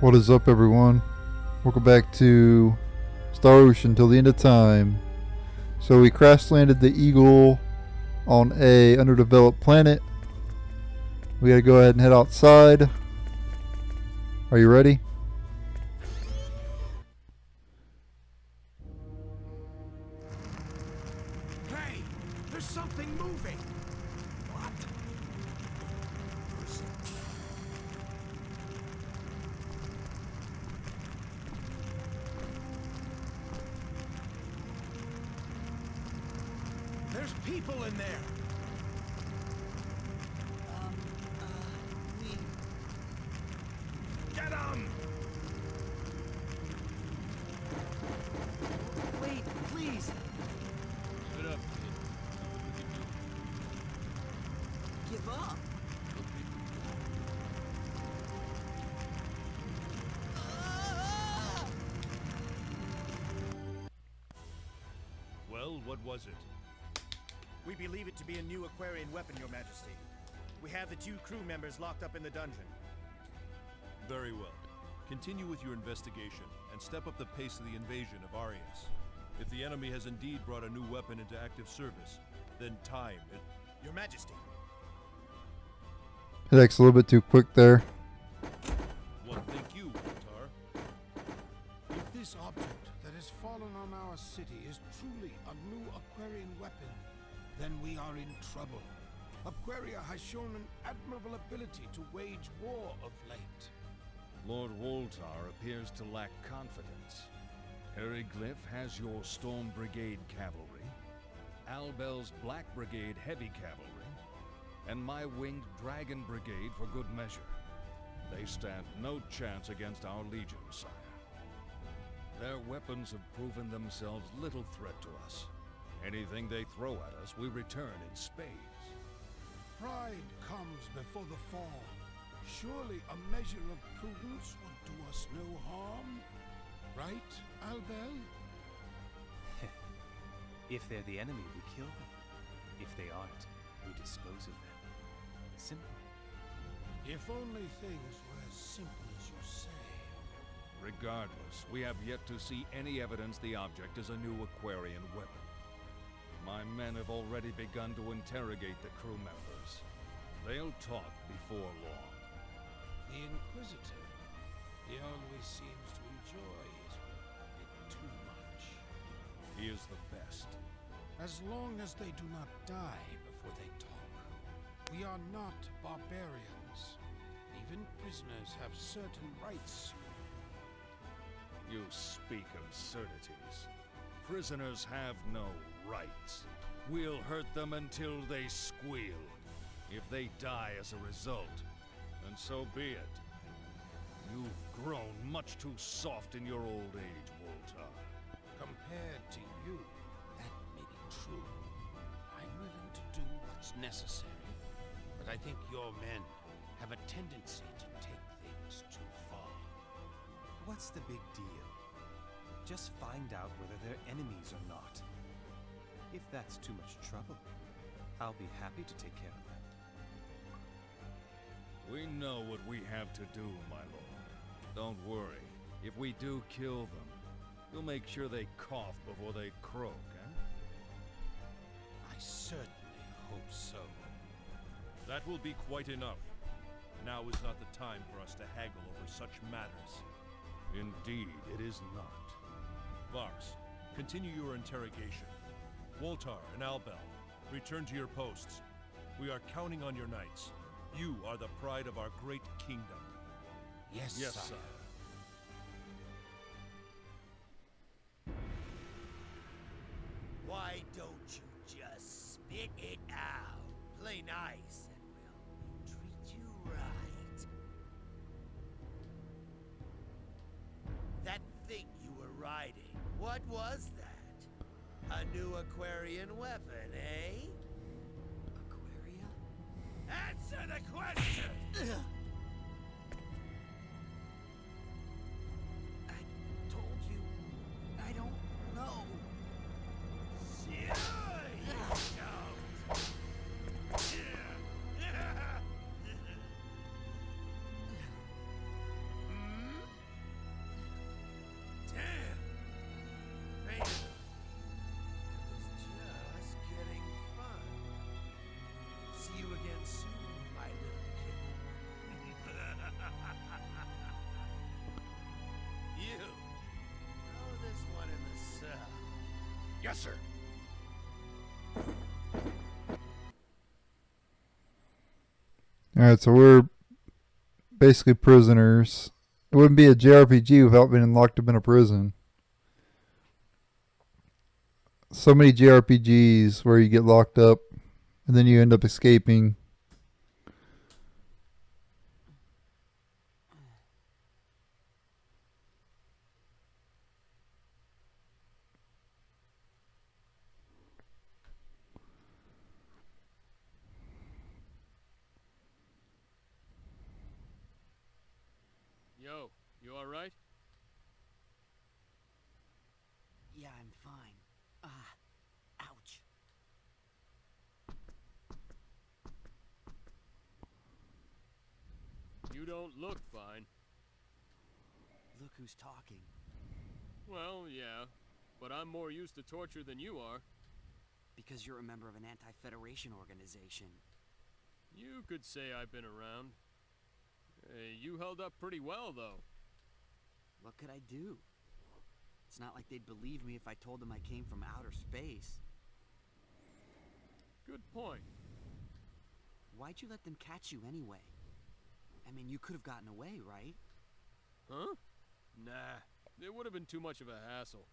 What is up, everyone? Welcome back to Star Ocean till the end of time. So we crash landed the Eagle on a underdeveloped planet. We gotta go ahead and head outside. Are you ready? Hey, there's something moving. What? There's people in there. We... Get 'em! Wait, please! Give it up, kid. We can do it. Give up? Well, what was it? We believe it to be a new Aquarian weapon, Your Majesty. We have the 2 crew members locked up in the dungeon. Very well. Continue with your investigation and step up the pace of the invasion of Arius. If the enemy has indeed brought a new weapon into active service, then time it. Your Majesty. Headache's a little bit too quick there. What think you, Wotar? If this object that has fallen on our city is truly a new Aquarian weapon, then we are in trouble. Aquaria has shown an admirable ability to wage war of late. Lord Woltar appears to lack confidence. Airyglyph has your Storm Brigade cavalry, Albel's Black Brigade heavy cavalry, and my winged Dragon Brigade for good measure. They stand no chance against our legion, sire. Their weapons have proven themselves little threat to us. Anything they throw at us, we return in spades. Pride comes before the fall. Surely a measure of prudence would do us no harm. Right, Albel? If they're the enemy, we kill them. If they aren't, we dispose of them. Simple. If only things were as simple as you say. Regardless, we have yet to see any evidence the object is a new Aquarian weapon. My men have already begun to interrogate the crew members. They'll talk before long. The Inquisitor, he always seems to enjoy his work a bit too much. He is the best. As long as they do not die before they talk. We are not barbarians. Even prisoners have certain rights. You speak absurdities. Prisoners have no rights. We'll hurt them until they squeal. If they die as a result, then so be it. You've grown much too soft in your old age, Woltar. Compared to you, that may be true. I'm willing to do what's necessary, but I think your men have a tendency to take things too far. What's the big deal? Just find out whether they're enemies or not. If that's too much trouble, I'll be happy to take care of that. We know what we have to do, my lord. Don't worry. If we do kill them, we'll make sure they cough before they croak, eh? I certainly hope so. That will be quite enough. Now is not the time for us to haggle over such matters. Indeed, it is not. Vars, continue your interrogation. Woltar and Albel, return to your posts. We are counting on your knights. You are the pride of our great kingdom. Yes, Yes, sire. sire. Why don't you just spit it out? Play nice and we'll treat you right. That thing you were riding, what was that? A new Aquarian weapon, eh? Aquaria? Answer the question! I told you, I don't know. Sure you don't. Hmm? trespasser. Alright, so we're basically prisoners. It wouldn't be a JRPG without being locked up in a prison. So many JRPGs where you get locked up and then you end up escaping. Yo, you alright? Yeah, I'm fine. Ouch. You don't look fine. Look who's talking. Well, yeah, but I'm more used to torture than you are. Because you're a member of an anti-Federation organization. You could say I've been around. You held up pretty well, though. What could I do? It's not like they'd believe me if I told them I came from outer space. Good point. Why'd you let them catch you anyway? I mean, you could have gotten away, right? Huh? Nah, it would have been too much of a hassle.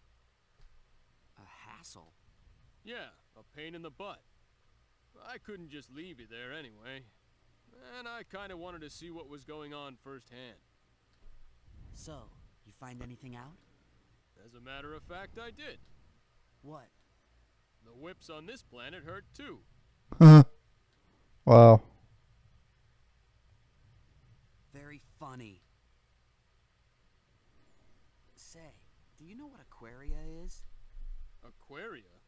A hassle? Yeah, a pain in the butt. I couldn't just leave you there anyway. And I kinda wanted to see what was going on firsthand. So, you find anything out? As a matter of fact, I did. What? The whips on this planet hurt too. Wow. Very funny. Say, do you know what Aquaria is? Aquaria?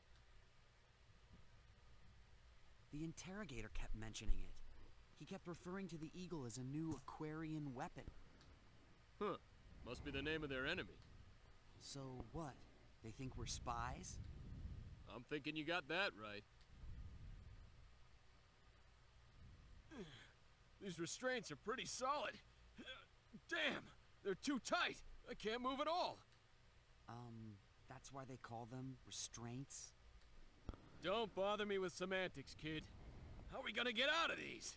The interrogator kept mentioning it. He kept referring to the eagle as a new Aquarian weapon. Huh. Must be the name of their enemy. So what? They think we're spies? I'm thinking you got that right. These restraints are pretty solid. Damn! They're too tight! I can't move at all! That's why they call them restraints? Don't bother me with semantics, kid. How are we gonna get out of these?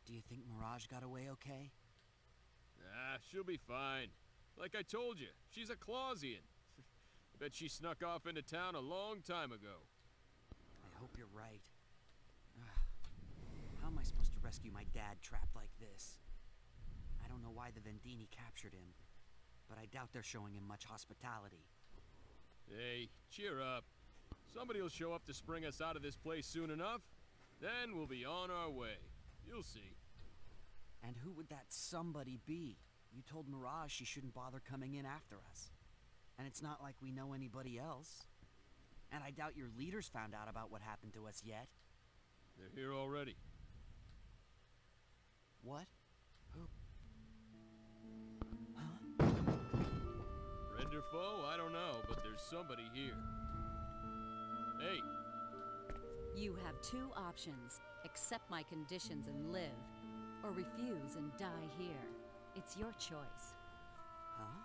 Do you think Mirage got away okay? Ah, she'll be fine. Like I told you, she's a Clausian. I bet she snuck off into town a long time ago. I hope you're right. How am I supposed to rescue my dad trapped like this? I don't know why the Vendini captured him, but I doubt they're showing him much hospitality. Hey, cheer up. Somebody will show up to spring us out of this place soon enough. Then we'll be on our way. You'll see. And who would that somebody be? You told Mirage she shouldn't bother coming in after us. And it's not like we know anybody else. And I doubt your leaders found out about what happened to us yet. They're here already. What? Who? Friend or foe? I don't know, but there's somebody here. Hey. You have two options. Accept my conditions and live, or refuse and die here. It's your choice. Huh?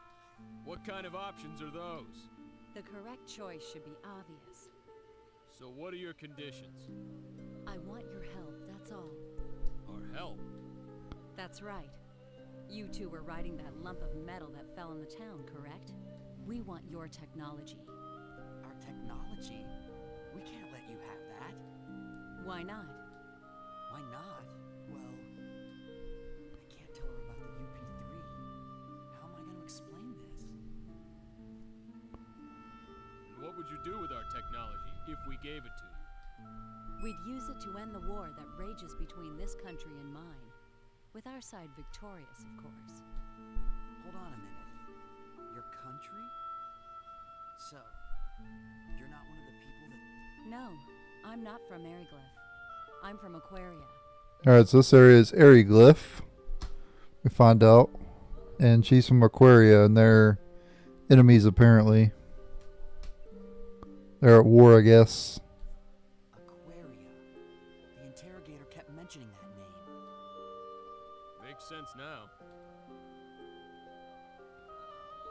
What kind of options are those? The correct choice should be obvious. So what are your conditions? I want your help, that's all. Our help? That's right. You two were riding that lump of metal that fell in the town, correct? We want your technology. Our technology? We can't let you have that. Why not? Why not? Well, I can't tell her about the UP3. How am I going to explain this? And what would you do with our technology if we gave it to you? We'd use it to end the war that rages between this country and mine. With our side victorious, of course. Hold on a minute. Your country? So, you're not one of the people that... No, I'm not from Airyglyph. I'm from Aquaria. Alright, so this area is Airyglyph. We find out. And she's from Aquaria, and they're enemies apparently. They're at war, I guess. Aquaria. The interrogator kept mentioning that name. Makes sense now.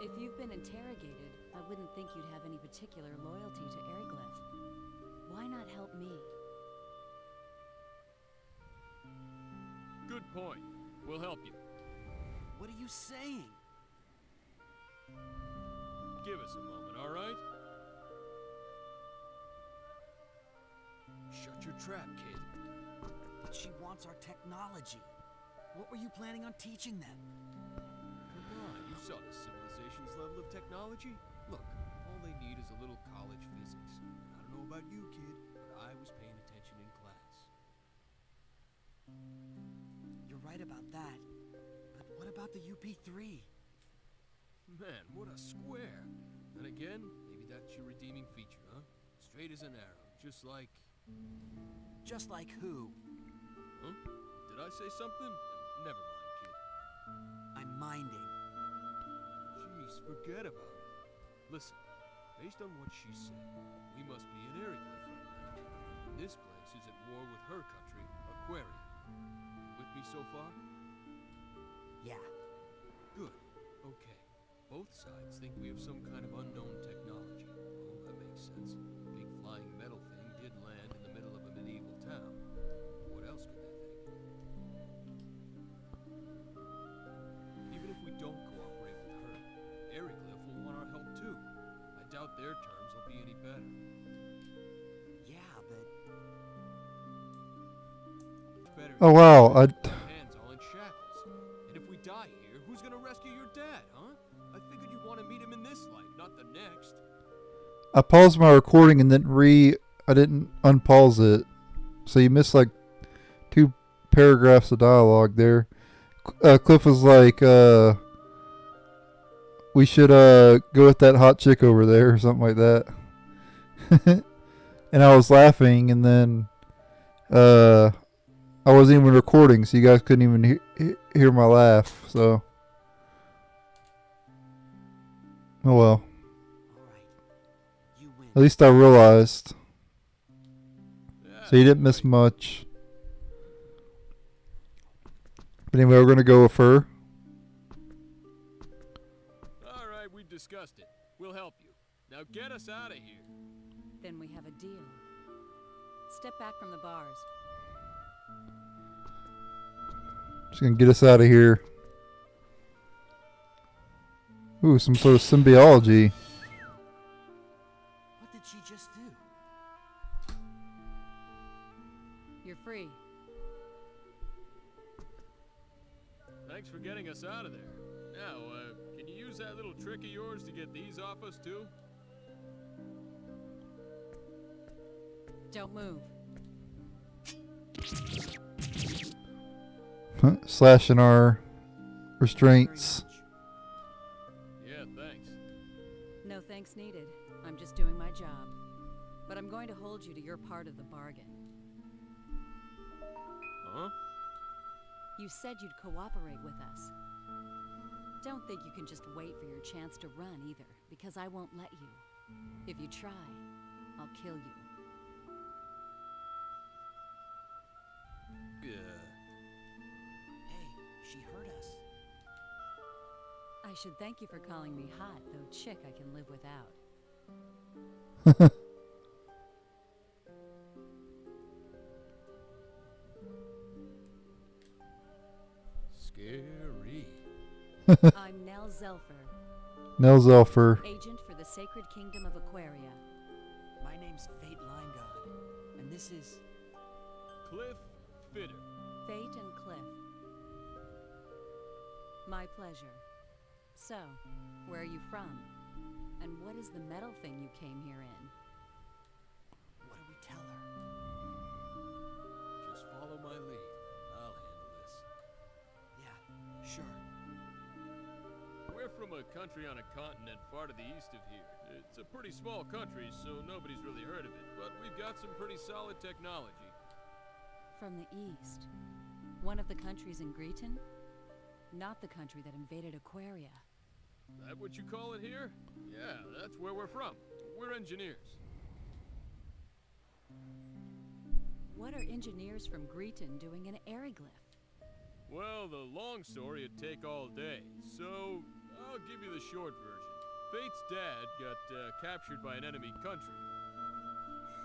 If you've been interrogated, I wouldn't think you'd have any particular loyalty to Airyglyph. Why not help me? Good point. We'll help you. What are you saying? Give us a moment, all right? Shut your trap, kid. But she wants our technology. What were you planning on teaching them? Come on, you saw the civilization's level of technology. Look, all they need is a little college physics. And I don't know about you, kid, but I was paying attention in class. You're right about that. But what about the UP3? Man, what a square. And again, maybe that's your redeeming feature, huh? Straight as an arrow, just like... Just like who? Huh? Did I say something? Never mind, kid. I'm minding. Jeez, forget about it. Listen, based on what she said, we must be in Airyglyph right now. And this place is at war with her country, Aquaria. With me so far? Yeah. Good. Okay. Both sides think we have some kind of unknown technology. Well, that makes sense. A big flying metal thing did land in the middle of a medieval town. What else could they think? Even if we don't cooperate with her, Airyglyph will want our help too. I doubt their terms will be any better. Yeah, but... Better Oh wow, hands all in shackles. And if we die here, who's gonna rescue your dad, huh? I figured you'd want to meet him in this life, not the next. I paused my recording and then I didn't unpause it. So you missed like 2 paragraphs of dialogue there. Cliff was like, we should go with that hot chick over there or something like that. And I was laughing, and then I wasn't even recording, so you guys couldn't even hear my laugh. So, oh well. All right. You win. At least I realized. Yeah, So you didn't miss right. much. But anyway, we're going to go with her. All right, we discussed it. We'll help you. Now get us out of here. Then we have a deal. Step back from the bars. She's going to get us out of here. Ooh, some sort of symbioology. What did she just do? You're free. Thanks for getting us out of there. Now, can you use that little trick of yours to get these off us too? Don't move. Slashing our restraints. Yeah, thanks. No thanks needed. I'm just doing my job. But I'm going to hold you to your part of the bargain. Huh? You said you'd cooperate with us. Don't think you can just wait for your chance to run either, because I won't let you. If you try, I'll kill you. Hey, she heard us. I should thank you for calling me hot, though chick I can live without. Scary. I'm Nell Zelfer, Nell Zelfer. agent for the Sacred Kingdom of Aquaria. My name's Fate Limegod, and this is... Cliff Fitter. Fate and Cliff. My pleasure. So, where are you from? And what is the metal thing you came here in? What do we tell her? Just follow my lead. I'll handle this. Yeah, sure. We're from a country on a continent far to the east of here. It's a pretty small country, so nobody's really heard of it, but we've got some pretty solid technology. From the east. One of the countries in Greeton? Not the country that invaded Aquaria. That what you call it here? Yeah, that's where we're from. We're engineers. What are engineers from Greeton doing in Airyglyph? Well, the long story would take all day, so I'll give you the short version. Fate's dad got captured by an enemy country.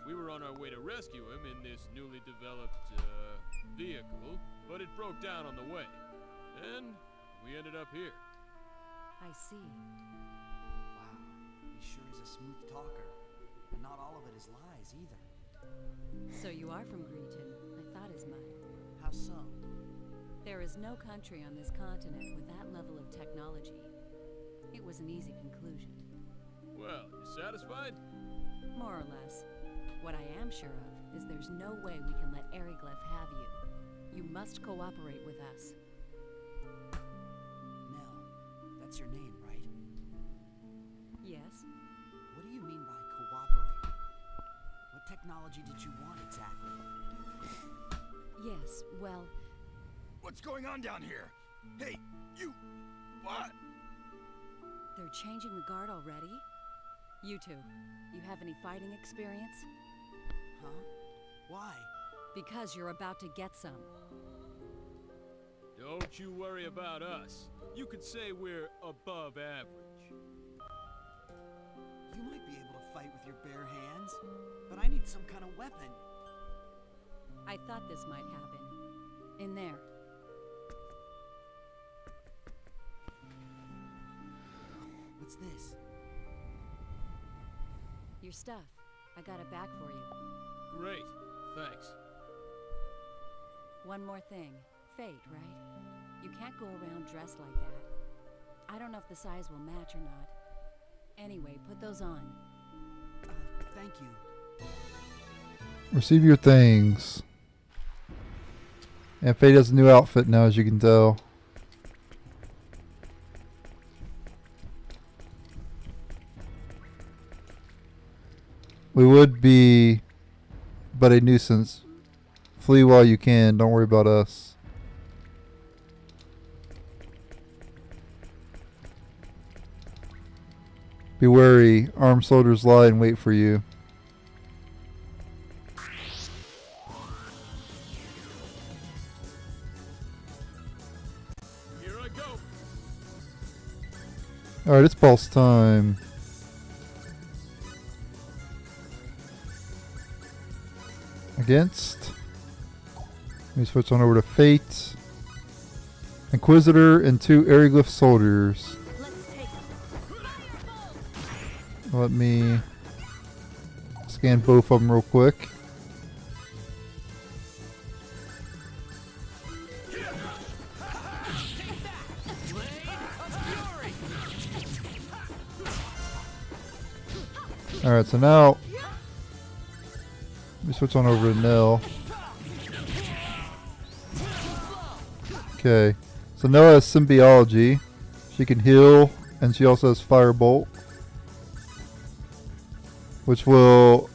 We were on our way to rescue him in this newly developed vehicle, but it broke down on the way. And we ended up here. I see. Wow, he sure is a smooth talker. And not all of it is lies either. So you are from Greeton. I thought as much. How so? There is no country on this continent with that level of technology. It was an easy conclusion. Well, you satisfied? More or less. What I am sure of is there's no way we can let Airyglyph have you. You must cooperate with us. Nell, that's your name, right? Yes? What do you mean by cooperating? What technology did you want exactly? Yes, well, What's going on down here? Hey, you... What? they're changing the guard already? You two, you have any fighting experience? Huh? Why? Because you're about to get some. Don't you worry about us. You could say we're above average. You might be able to fight with your bare hands, but I need some kind of weapon. I thought this might happen. In there. What's this? Your stuff. I got it back for you. Great, thanks. One more thing. Fate, right? You can't go around dressed like that. I don't know if the size will match or not. Anyway, put those on. Thank you. Receive your things. And Faye has a new outfit now, as you can tell. We would be but a nuisance. Flee while you can. Don't worry about us. Be wary. Armed soldiers lie and wait for you. Here I go. Alright, it's boss time. Against. Let me switch on over to Fate. Inquisitor and 2 Airyglyph soldiers. Let me scan both of them real quick. Alright, so now let me switch on over to Nell. Okay, so Nell has Symbiology. She can heal, and she also has Firebolt, which will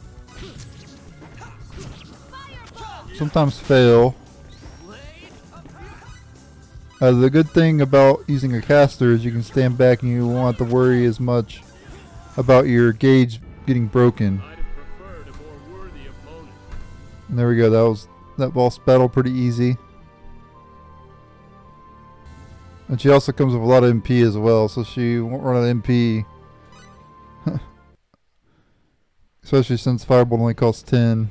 sometimes fail. The good thing about using a caster is you can stand back and you won't have to worry as much about your gauge getting broken. I'd have preferred a more worthy opponent. And there we go. That boss battle pretty easy. And she also comes with a lot of MP as well, so she won't run out of MP. Especially since Firebolt only costs 10.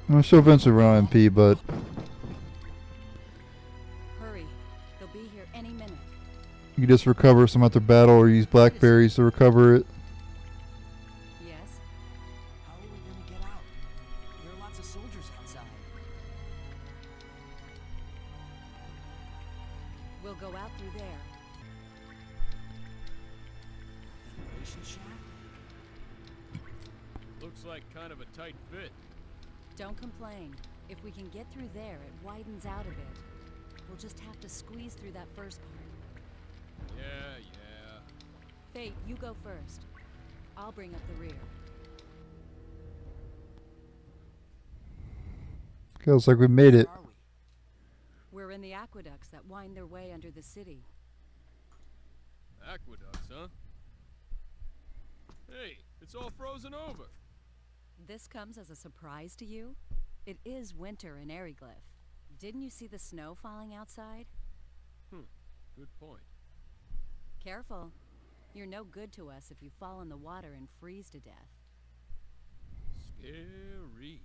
Well, she'll eventually run out of MP, but Hurry. They'll be here any minute. you can just recover some after battle or use blackberries to recover it. Yes? How are we gonna get out? There are lots of soldiers outside. We'll go out through there. Ventilation shaft? Looks like kind of a tight fit. Don't complain. If we can get through there, it widens out a bit. We'll just have to squeeze through that first part. Yeah. Fate, you go first. I'll bring up the rear. Okay, looks like we made it. Where are we? We're in the aqueducts that wind their way under the city. Aqueducts, huh? Hey, it's all frozen over. This comes as a surprise to you? It is winter in Airyglyph. Didn't you see the snow falling outside? Good point. Careful. You're no good to us if you fall in the water and freeze to death. Scary.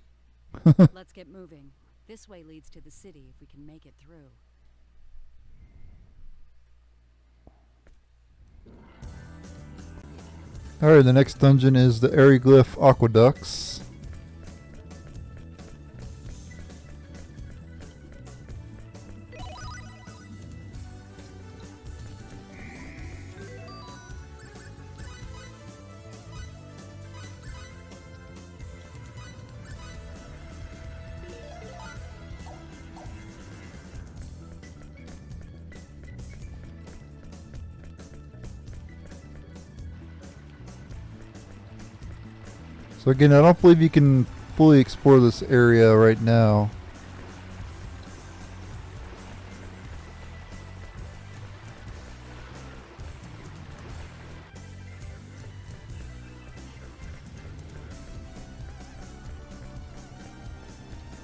Let's get moving. This way leads to the city if we can make it through. Alright, the next dungeon is the Airyglyph Aqueducts. So again, I don't believe you can fully explore this area right now.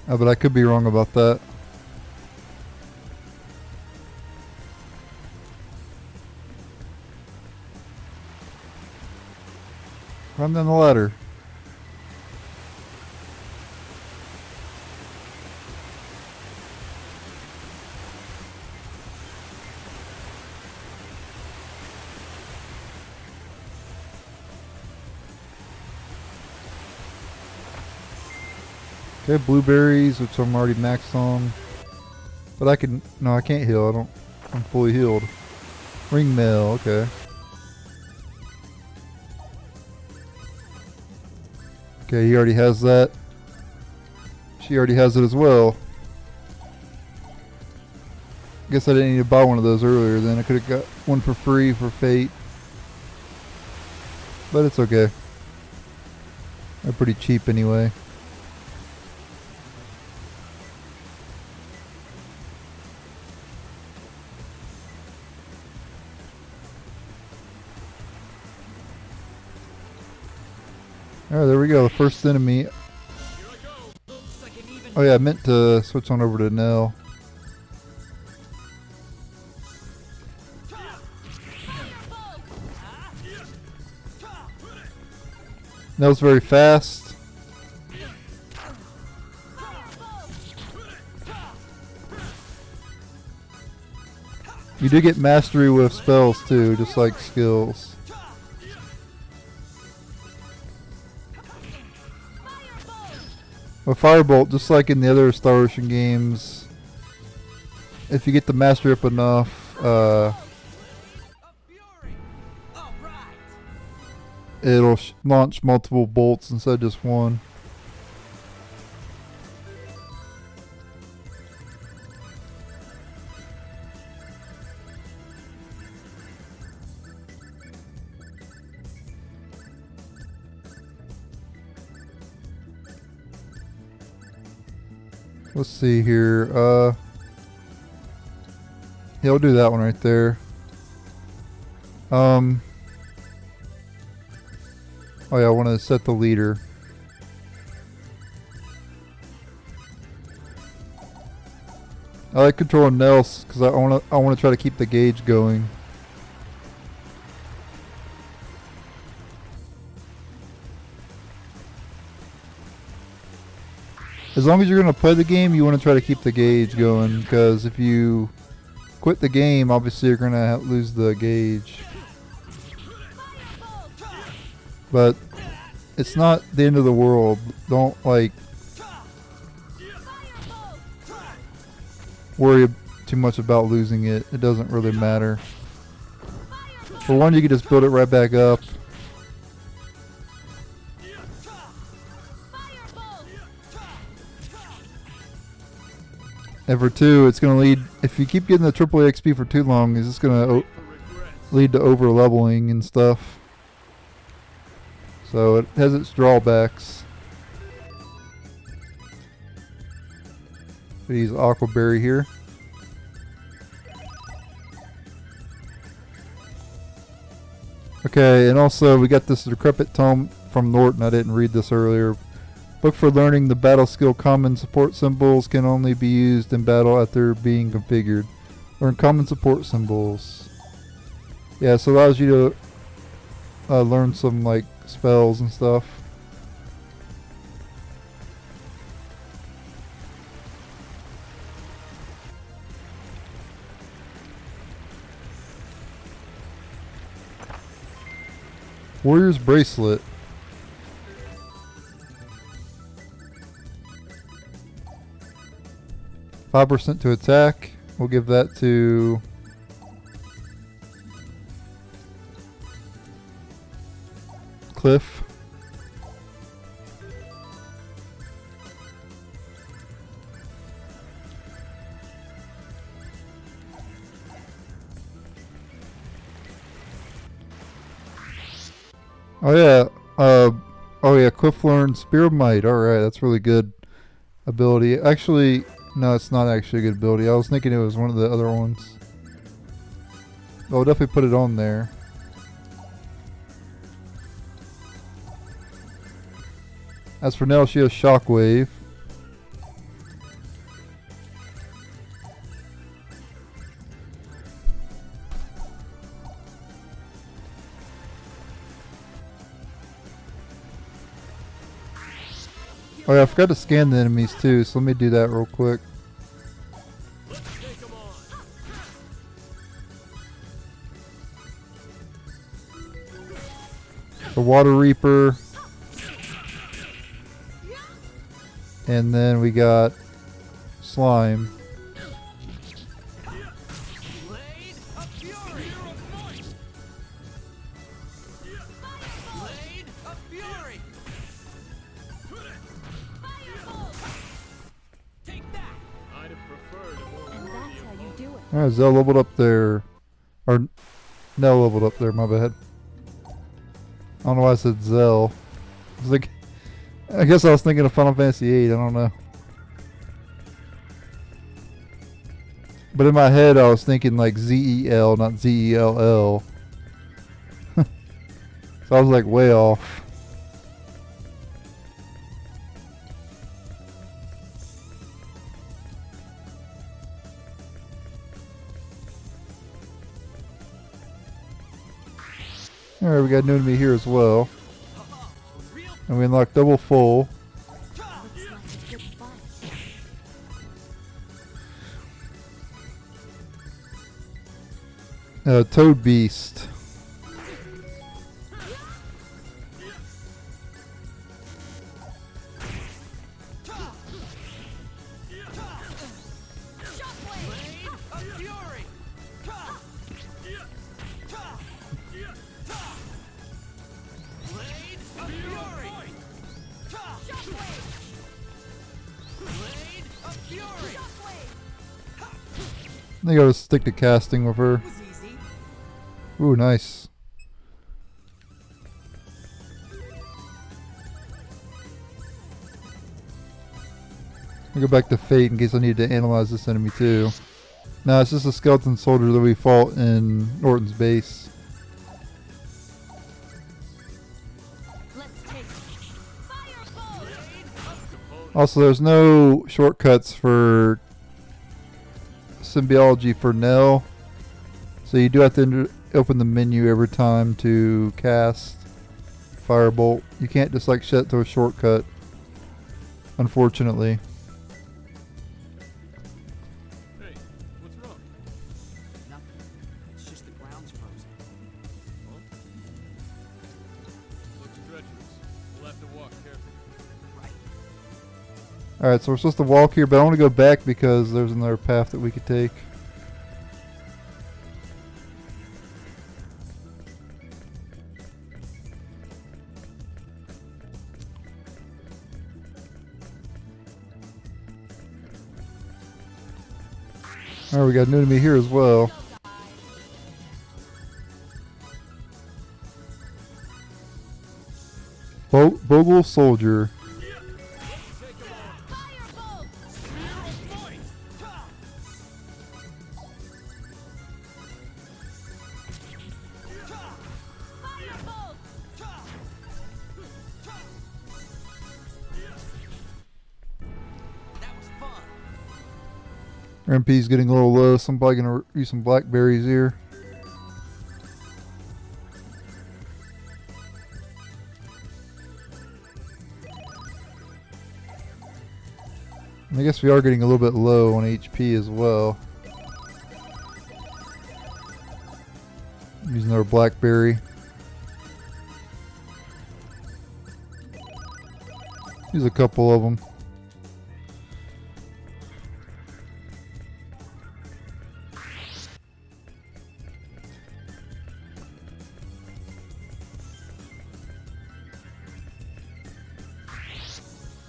But I could be wrong about that. Climb down the ladder. Okay, blueberries, which I'm already maxed on. But I can, no, I can't heal. I'm fully healed. Ring mail, okay. Okay, he already has that. She already has it as well. Guess I didn't need to buy one of those earlier then. I could have got one for free for Fate. But it's okay. They're pretty cheap anyway. Alright, there we go, the first enemy. Oh yeah, I meant to switch on over to Nell. Nell's very fast. You do get mastery with spells too, just like skills. With Firebolt, just like in the other Star Ocean games, if you get the mastery up enough, it'll launch multiple bolts instead of just one. Let's see here. Yeah, I'll do that one right there. Oh yeah, I want to set the leader. I like controlling Nels because I want to try to keep the gauge going. As long as you're going to play the game, you want to try to keep the gauge going, because if you quit the game, obviously you're going to lose the gauge. But it's not the end of the world. Don't like worry too much about losing it. It doesn't really matter. For one, you can just build it right back up. And for two, it's going to lead, if you keep getting the triple XP for too long, it's just going to lead to over leveling and stuff. So it has its drawbacks. Use Aqua Berry here. Okay, and also we got this Decrepit Tome from Norton. I didn't read this earlier. Book for learning the battle skill common support symbols can only be used in battle after being configured. Learn common support symbols. Yeah, so it allows you to learn some like spells and stuff. Warrior's Bracelet. 5% to attack. We'll give that to Cliff. Oh yeah. Oh yeah. Cliff learned Spear of Might. All right, that's really good ability. Actually, no, it's not actually a good ability. I was thinking it was one of the other ones. I'll definitely put it on there. As for Nell, she has Shockwave. Oh yeah, I forgot to scan the enemies too, so let me do that real quick. The Water Reaper. And then we got Slime. Alright, Zell leveled up there. Or Nell leveled up there, my bad. I don't know why I said Zell. I was like, I guess I was thinking of Final Fantasy VIII, I don't know. But in my head I was thinking like Z-E-L, not Z-E-L-L. So I was like way off. Alright, we got new enemy here as well. And we unlock double full. Toad Beast. I think I'll just stick to casting with her. Ooh, nice. I'll go back to Fate in case I need to analyze this enemy too. No, it's just a skeleton soldier that we fought in Norton's base. Also, there's no shortcuts for Symbiology for Nell, so you do have to open the menu every time to cast Firebolt. You can't just like set to a shortcut, unfortunately. Hey, what's wrong? Nothing. It's just the ground's frozen. Huh? Looks treacherous. We'll have to walk carefully. Right. Alright, so we're supposed to walk here, but I want to go back because there's another path that we could take. Alright, we got a new enemy here as well. Bogle Soldier. Our MP's getting a little low, so I'm probably going to use some blackberries here. I guess we are getting a little bit low on HP as well. I'm using our blackberry. Use a couple of them.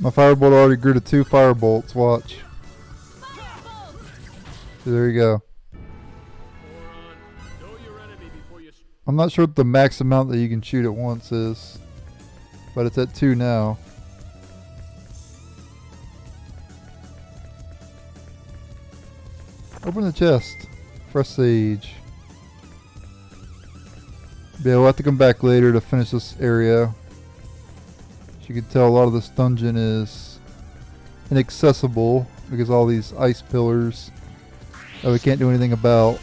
My firebolt already grew to 2 firebolts, watch. So there you go. I'm not sure what the max amount that you can shoot at once is, but it's at 2 now. Open the chest. Fresh sage. Yeah, we'll have to come back later to finish this area. As you can tell, a lot of this dungeon is inaccessible because of all these ice pillars that we can't do anything about.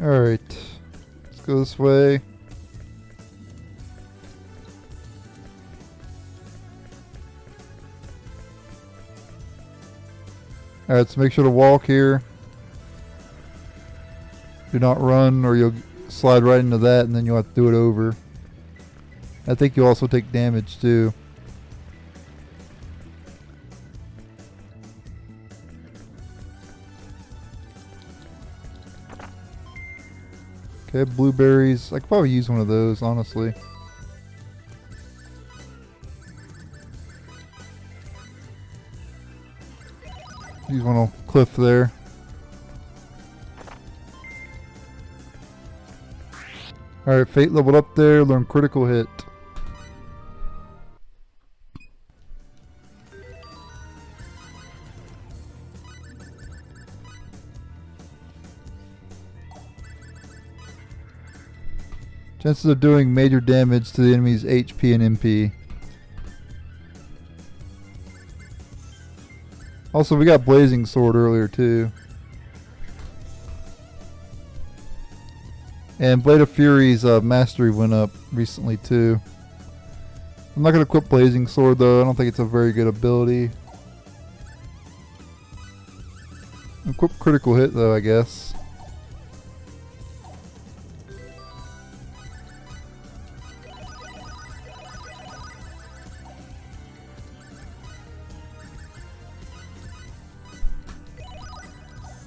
Alright, let's go this way. Alright, so make sure to walk here. Do not run or you'll slide right into that and then you'll have to do it over. I think you'll also take damage too. Okay, blueberries. I could probably use one of those, honestly. Use one on cliff there. Alright, fate leveled up there, learn critical hit. Chances of doing major damage to the enemy's HP and MP. Also, we got Blazing Sword earlier too. And Blade of Fury's mastery went up recently too. I'm not going to equip Blazing Sword though, I don't think it's a very good ability. Equip critical hit though, I guess.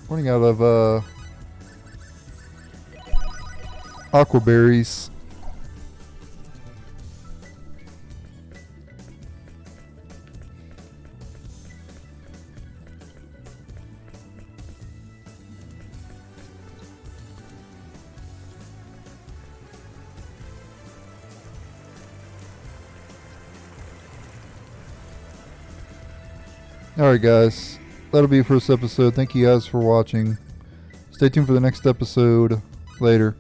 Running out of aqua berries. Alright guys, that'll be it for this episode. Thank you guys for watching. Stay tuned for the next episode later.